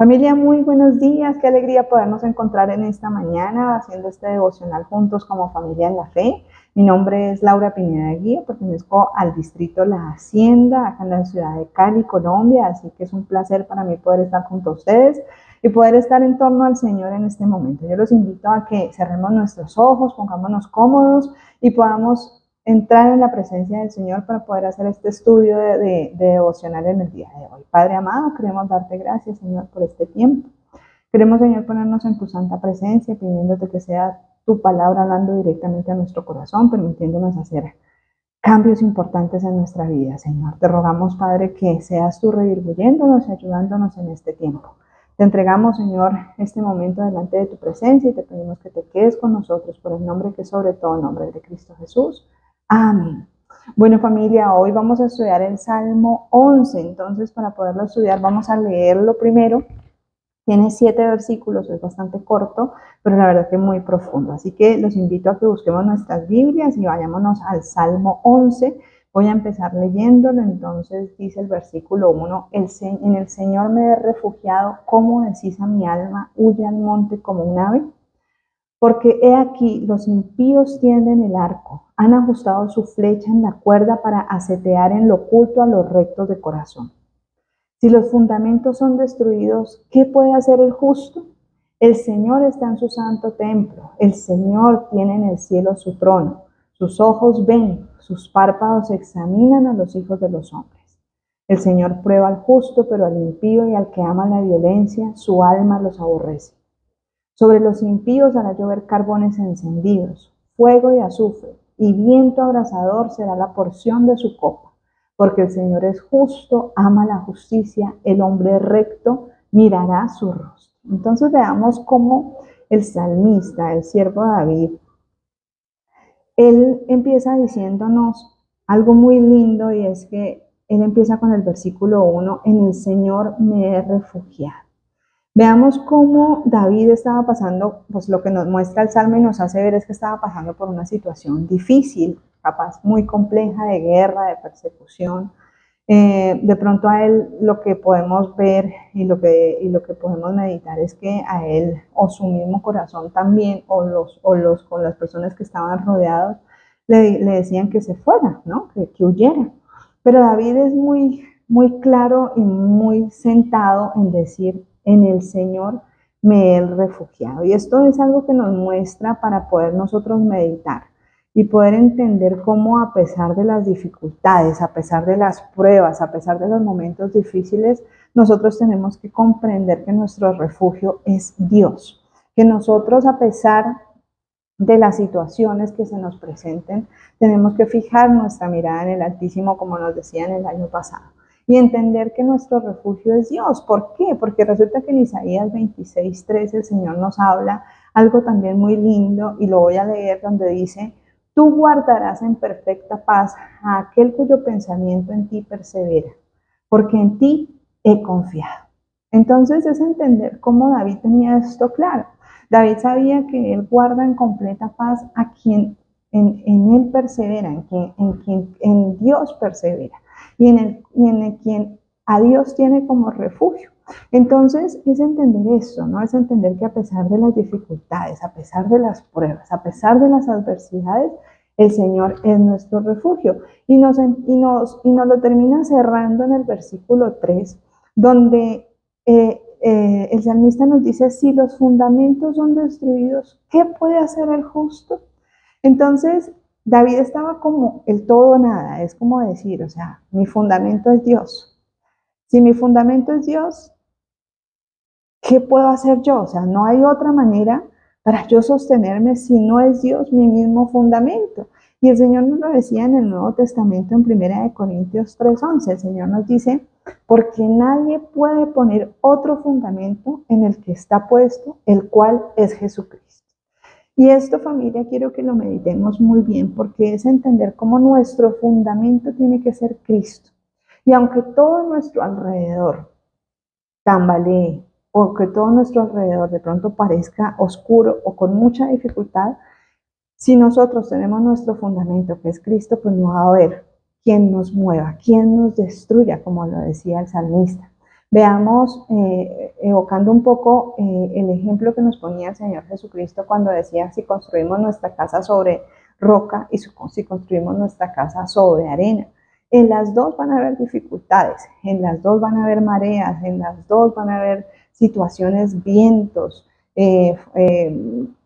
Familia, muy buenos días. Qué alegría podernos encontrar en esta mañana haciendo este devocional juntos como familia en la fe. Mi nombre es Laura Pineda Guía, pertenezco al distrito La Hacienda, acá en la ciudad de Cali, Colombia, así que es un placer para mí poder estar junto a ustedes y poder estar en torno al Señor en este momento. Yo los invito a que cerremos nuestros ojos, pongámonos cómodos y podamos entrar en la presencia del Señor para poder hacer este estudio de devocional en el día de hoy. Padre amado, queremos darte gracias, Señor, por este tiempo. Queremos, Señor, ponernos en tu santa presencia, pidiéndote que sea tu palabra hablando directamente a nuestro corazón, permitiéndonos hacer cambios importantes en nuestra vida, Señor. Te rogamos, Padre, que seas tú redarguyéndonos y ayudándonos en este tiempo. Te entregamos, Señor, este momento delante de tu presencia y te pedimos que te quedes con nosotros por el nombre que es sobre todo el nombre de Cristo Jesús. Amén. Bueno, familia, hoy vamos a estudiar el Salmo 11. Entonces, para poderlo estudiar, vamos a leerlo primero. Tiene 7 versículos, es bastante corto, pero la verdad que muy profundo. Así que los invito a que busquemos nuestras Biblias y vayámonos al Salmo 11. Voy a empezar leyéndolo. Entonces dice el versículo 1, en el Señor me he refugiado, como decís a mi alma, huye al monte como un ave. Porque he aquí, los impíos tienden el arco, han ajustado su flecha en la cuerda para asetear en lo oculto a los rectos de corazón. Si los fundamentos son destruidos, ¿qué puede hacer el justo? El Señor está en su santo templo, el Señor tiene en el cielo su trono, sus ojos ven, sus párpados examinan a los hijos de los hombres. El Señor prueba al justo, pero al impío y al que ama la violencia, su alma los aborrece. Sobre los impíos hará llover carbones encendidos, fuego y azufre, y viento abrasador será la porción de su copa. Porque el Señor es justo, ama la justicia, el hombre recto mirará su rostro. Entonces veamos cómo el salmista, el siervo David, él empieza diciéndonos algo muy lindo, y es que él empieza con el versículo 1, en el Señor me he refugiado. Veamos cómo David estaba pasando, pues lo que nos muestra el Salmo y nos hace ver es que estaba pasando por una situación difícil, capaz muy compleja, de guerra, de persecución. De pronto a él lo que podemos ver y lo que podemos meditar es que a él o su mismo corazón también con las personas que estaban rodeados le decían que se fuera, ¿no? Que huyera. Pero David es muy, muy claro y muy sentado en decir, en el Señor me he refugiado. Y esto es algo que nos muestra para poder nosotros meditar y poder entender cómo, a pesar de las dificultades, a pesar de las pruebas, a pesar de los momentos difíciles, nosotros tenemos que comprender que nuestro refugio es Dios, que nosotros, a pesar de las situaciones que se nos presenten, tenemos que fijar nuestra mirada en el Altísimo, como nos decían el año pasado, y entender que nuestro refugio es Dios. ¿Por qué? Porque resulta que en Isaías 26:13 el Señor nos habla algo también muy lindo, y lo voy a leer, donde dice, tú guardarás en perfecta paz a aquel cuyo pensamiento en ti persevera, porque en ti he confiado. Entonces es entender cómo David tenía esto claro. David sabía que él guarda en completa paz a quien en él persevera, en Dios persevera, y en quien a Dios tiene como refugio. Entonces es entender eso, ¿no? Es entender que a pesar de las dificultades, a pesar de las pruebas, a pesar de las adversidades, el Señor es nuestro refugio. Y nos lo termina cerrando en el versículo 3, donde el salmista nos dice, si los fundamentos son destruidos, ¿qué puede hacer el justo? Entonces, David estaba como el todo o nada, es como decir, o sea, mi fundamento es Dios. Si mi fundamento es Dios, ¿qué puedo hacer yo? O sea, no hay otra manera para yo sostenerme si no es Dios mi mismo fundamento. Y el Señor nos lo decía en el Nuevo Testamento, en 1 Corintios 3:11. El Señor nos dice, porque nadie puede poner otro fundamento en el que está puesto, el cual es Jesucristo. Y esto, familia, quiero que lo meditemos muy bien, porque es entender cómo nuestro fundamento tiene que ser Cristo. Y aunque todo nuestro alrededor tambalee, o que todo nuestro alrededor de pronto parezca oscuro o con mucha dificultad, si nosotros tenemos nuestro fundamento, que es Cristo, pues no va a haber quien nos mueva, quien nos destruya, como lo decía el salmista. Veamos, evocando un poco el ejemplo que nos ponía el Señor Jesucristo cuando decía, si construimos nuestra casa sobre roca y si construimos nuestra casa sobre arena. En las dos van a haber dificultades, en las dos van a haber mareas, en las dos van a haber situaciones, vientos,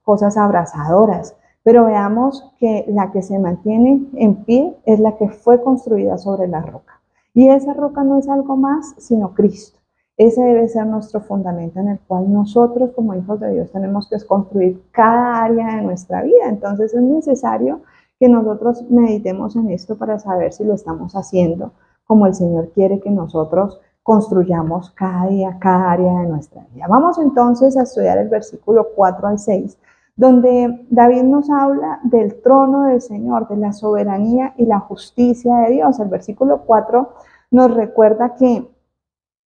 cosas abrasadoras. Pero veamos que la que se mantiene en pie es la que fue construida sobre la roca. Y esa roca no es algo más, sino Cristo. Ese debe ser nuestro fundamento en el cual nosotros como hijos de Dios tenemos que construir cada área de nuestra vida. Entonces es necesario que nosotros meditemos en esto para saber si lo estamos haciendo como el Señor quiere que nosotros construyamos cada día, cada área de nuestra vida. Vamos entonces a estudiar el versículo 4 al 6, donde David nos habla del trono del Señor, de la soberanía y la justicia de Dios. El versículo 4 nos recuerda que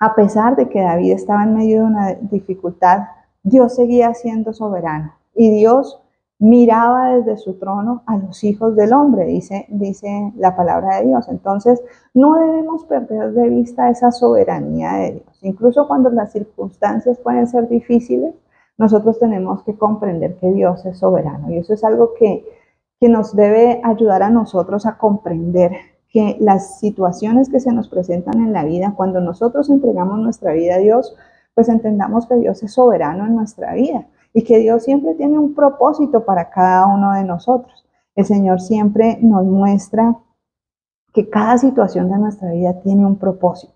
a pesar de que David estaba en medio de una dificultad, Dios seguía siendo soberano y Dios miraba desde su trono a los hijos del hombre, dice la palabra de Dios. Entonces, no debemos perder de vista esa soberanía de Dios. Incluso cuando las circunstancias pueden ser difíciles, nosotros tenemos que comprender que Dios es soberano. Y eso es algo que nos debe ayudar a nosotros a comprender que las situaciones que se nos presentan en la vida, cuando nosotros entregamos nuestra vida a Dios, pues entendamos que Dios es soberano en nuestra vida y que Dios siempre tiene un propósito para cada uno de nosotros. El Señor siempre nos muestra que cada situación de nuestra vida tiene un propósito.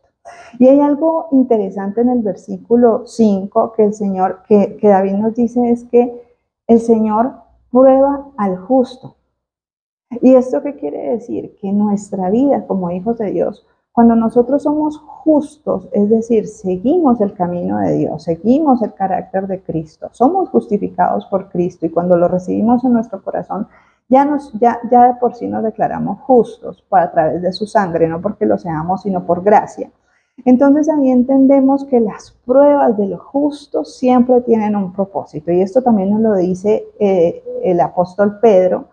Y hay algo interesante en el versículo 5 que el Señor, que David nos dice es que el Señor prueba al justo. ¿Y esto qué quiere decir? Que nuestra vida como hijos de Dios, cuando nosotros somos justos, es decir, seguimos el camino de Dios, seguimos el carácter de Cristo, somos justificados por Cristo y cuando lo recibimos en nuestro corazón, ya de por sí nos declaramos justos a través de su sangre, no porque lo seamos, sino por gracia. Entonces ahí entendemos que las pruebas de los justos siempre tienen un propósito y esto también nos lo dice el apóstol Pedro.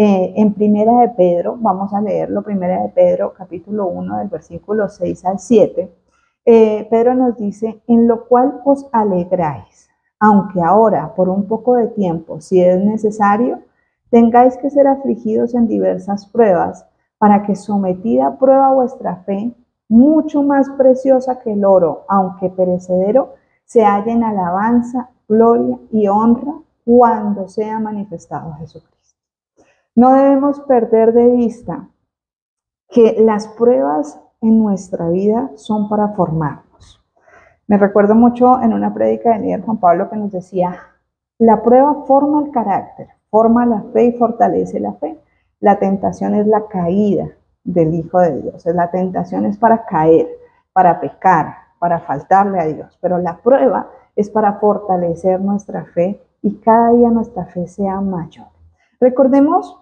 En Primera de Pedro, vamos a leerlo, Primera de Pedro, capítulo 1, del versículo 6 al 7. Pedro nos dice, en lo cual os alegráis, aunque ahora, por un poco de tiempo, si es necesario, tengáis que ser afligidos en diversas pruebas, para que sometida a prueba vuestra fe, mucho más preciosa que el oro, aunque perecedero, se halle en alabanza, gloria y honra cuando sea manifestado Jesucristo. No debemos perder de vista que las pruebas en nuestra vida son para formarnos. Me recuerdo mucho en una prédica del líder Juan Pablo que nos decía, la prueba forma el carácter, forma la fe y fortalece la fe. La tentación es la caída del Hijo de Dios. La tentación es para caer, para pecar, para faltarle a Dios. Pero la prueba es para fortalecer nuestra fe y cada día nuestra fe sea mayor. Recordemos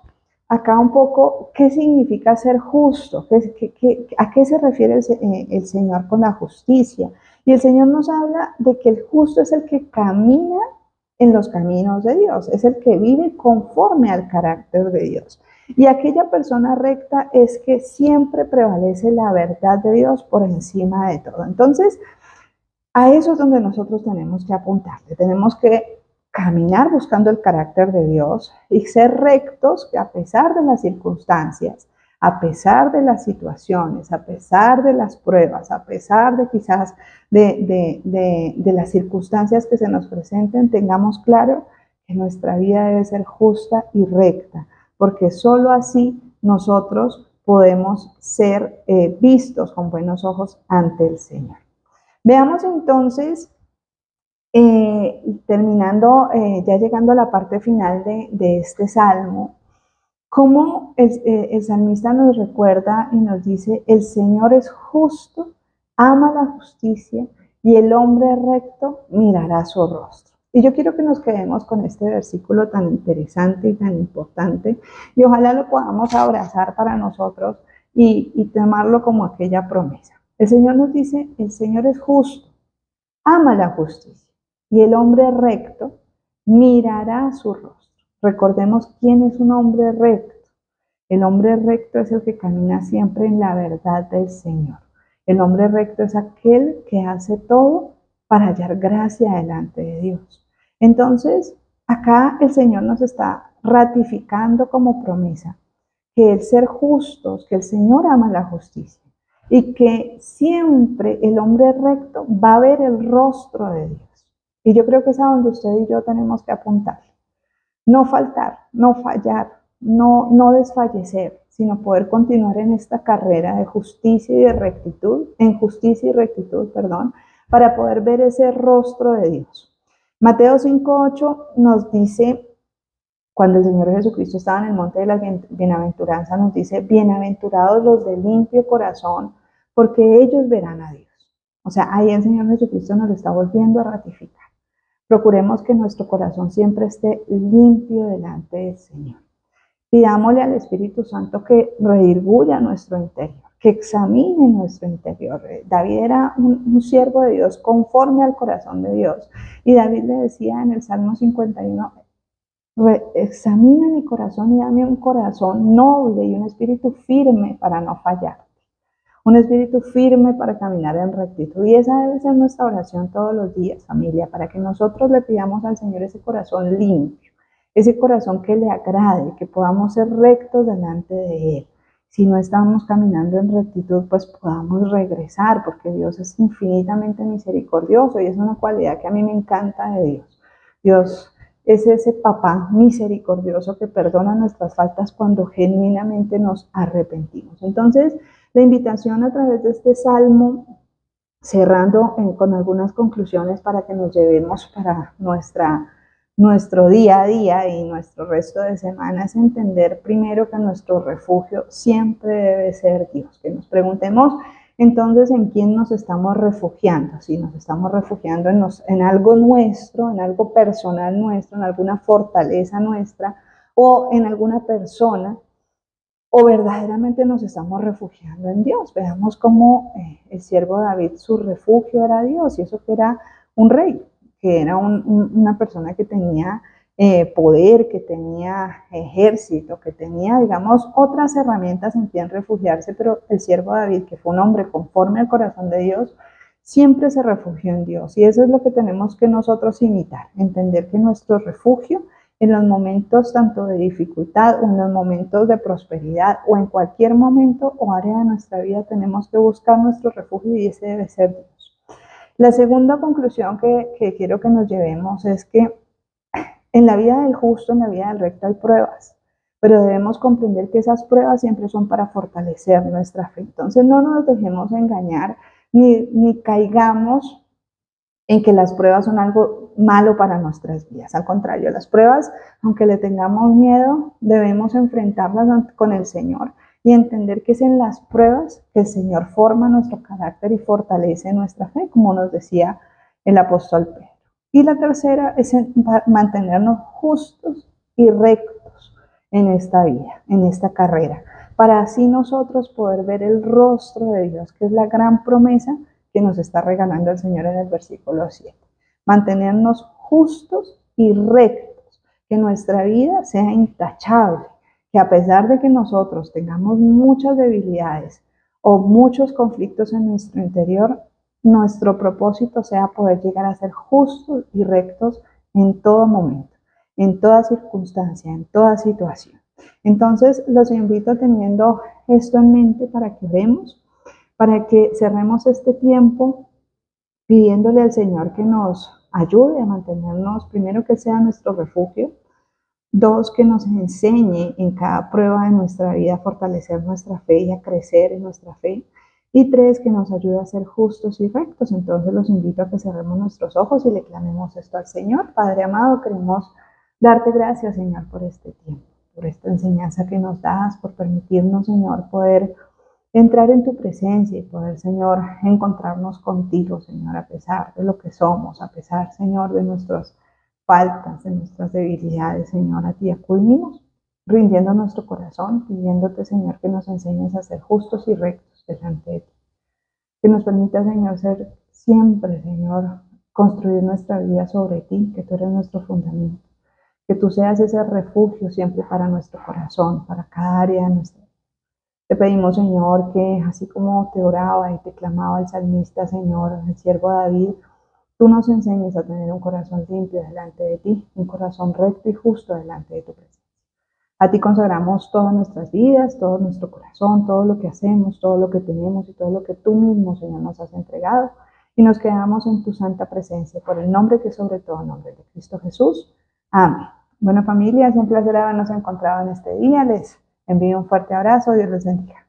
acá un poco qué significa ser justo, a qué se refiere el Señor con la justicia. Y el Señor nos habla de que el justo es el que camina en los caminos de Dios, es el que vive conforme al carácter de Dios. Y aquella persona recta es que siempre prevalece la verdad de Dios por encima de todo. Entonces, a eso es donde nosotros tenemos que apuntarle, tenemos que caminar buscando el carácter de Dios y ser rectos que a pesar de las circunstancias, a pesar de las situaciones, a pesar de las pruebas, a pesar de quizás de las circunstancias que se nos presenten, tengamos claro que nuestra vida debe ser justa y recta, porque solo así nosotros podemos ser vistos con buenos ojos ante el Señor. Veamos entonces terminando, ya llegando a la parte final de este salmo, cómo el salmista nos recuerda y nos dice, el Señor es justo, ama la justicia y el hombre recto mirará su rostro. Y yo quiero que nos quedemos con este versículo tan interesante y tan importante y ojalá lo podamos abrazar para nosotros y tomarlo como aquella promesa. El Señor nos dice, el Señor es justo, ama la justicia y el hombre recto mirará su rostro. Recordemos quién es un hombre recto. El hombre recto es el que camina siempre en la verdad del Señor. El hombre recto es aquel que hace todo para hallar gracia delante de Dios. Entonces, acá el Señor nos está ratificando como promesa que el ser justos, que el Señor ama la justicia y que siempre el hombre recto va a ver el rostro de Dios. Y yo creo que es a donde usted y yo tenemos que apuntar. No faltar, no fallar, no desfallecer, sino poder continuar en esta carrera de justicia y de rectitud, en justicia y rectitud, perdón, para poder ver ese rostro de Dios. Mateo 5:8 nos dice, cuando el Señor Jesucristo estaba en el monte de la bienaventuranza, nos dice, bienaventurados los de limpio corazón, porque ellos verán a Dios. O sea, ahí el Señor Jesucristo nos lo está volviendo a ratificar. Procuremos que nuestro corazón siempre esté limpio delante del Señor. Pidámosle al Espíritu Santo que redirguya nuestro interior, que examine nuestro interior. David era un siervo de Dios conforme al corazón de Dios. Y David le decía en el Salmo 51, examina mi corazón y dame un corazón noble y un espíritu firme para no fallar. Un espíritu firme para caminar en rectitud. Y esa debe ser nuestra oración todos los días, familia, para que nosotros le pidamos al Señor ese corazón limpio, ese corazón que le agrade, que podamos ser rectos delante de Él. Si no estamos caminando en rectitud, pues podamos regresar, porque Dios es infinitamente misericordioso y es una cualidad que a mí me encanta de Dios. Dios es ese papá misericordioso que perdona nuestras faltas cuando genuinamente nos arrepentimos. Entonces, la invitación a través de este salmo, cerrando con algunas conclusiones para que nos llevemos para nuestro día a día y nuestro resto de semana, es entender primero que nuestro refugio siempre debe ser Dios. Que nos preguntemos entonces en quién nos estamos refugiando. Si nos estamos refugiando en algo nuestro, en algo personal nuestro, en alguna fortaleza nuestra o en alguna persona, o verdaderamente nos estamos refugiando en Dios. Veamos cómo el siervo David, su refugio era Dios, y eso que era un rey, que era una persona que tenía poder, que tenía ejército, que tenía, digamos, otras herramientas en quien refugiarse, pero el siervo David, que fue un hombre conforme al corazón de Dios, siempre se refugió en Dios. Y eso es lo que tenemos que nosotros imitar, entender que nuestro refugio en los momentos tanto de dificultad o en los momentos de prosperidad o en cualquier momento o área de nuestra vida tenemos que buscar nuestro refugio y ese debe ser Dios. La segunda conclusión que quiero que nos llevemos es que en la vida del justo, en la vida del recto hay pruebas, pero debemos comprender que esas pruebas siempre son para fortalecer nuestra fe. Entonces no nos dejemos engañar ni caigamos en que las pruebas son algo malo para nuestras vidas. Al contrario, las pruebas, aunque le tengamos miedo, debemos enfrentarlas con el Señor y entender que es en las pruebas que el Señor forma nuestro carácter y fortalece nuestra fe, como nos decía el apóstol Pedro. Y la tercera es mantenernos justos y rectos en esta vida, en esta carrera, para así nosotros poder ver el rostro de Dios, que es la gran promesa que nos está regalando el Señor en el versículo 7. Mantenernos justos y rectos, que nuestra vida sea intachable, que a pesar de que nosotros tengamos muchas debilidades o muchos conflictos en nuestro interior, nuestro propósito sea poder llegar a ser justos y rectos en todo momento, en toda circunstancia, en toda situación. Entonces, los invito teniendo esto en mente para que vemos, para que cerremos este tiempo pidiéndole al Señor que nos ayude a mantenernos, primero que sea nuestro refugio, dos, que nos enseñe en cada prueba de nuestra vida a fortalecer nuestra fe y a crecer en nuestra fe, y tres, que nos ayude a ser justos y rectos. Entonces los invito a que cerremos nuestros ojos y le clamemos esto al Señor. Padre amado, queremos darte gracias, Señor, por este tiempo, por esta enseñanza que nos das, por permitirnos, Señor, poder entrar en tu presencia y poder, Señor, encontrarnos contigo, Señor, a pesar de lo que somos, a pesar, Señor, de nuestras faltas, de nuestras debilidades, Señor, a ti acudimos, rindiendo nuestro corazón, pidiéndote, Señor, que nos enseñes a ser justos y rectos delante de ti. Que nos permita, Señor, ser siempre, Señor, construir nuestra vida sobre ti, que tú eres nuestro fundamento. Que tú seas ese refugio siempre para nuestro corazón, para cada área de nuestra vida. Te pedimos, Señor, que así como te oraba y te clamaba el salmista, Señor, el siervo David, tú nos enseñes a tener un corazón limpio delante de ti, un corazón recto y justo delante de tu presencia. A ti consagramos todas nuestras vidas, todo nuestro corazón, todo lo que hacemos, todo lo que tenemos y todo lo que tú mismo, Señor, nos has entregado. Y nos quedamos en tu santa presencia, por el nombre que es sobre todo nombre de Cristo Jesús. Amén. Bueno, familia, es un placer habernos encontrado en este día. Les envío un fuerte abrazo. Dios les bendiga.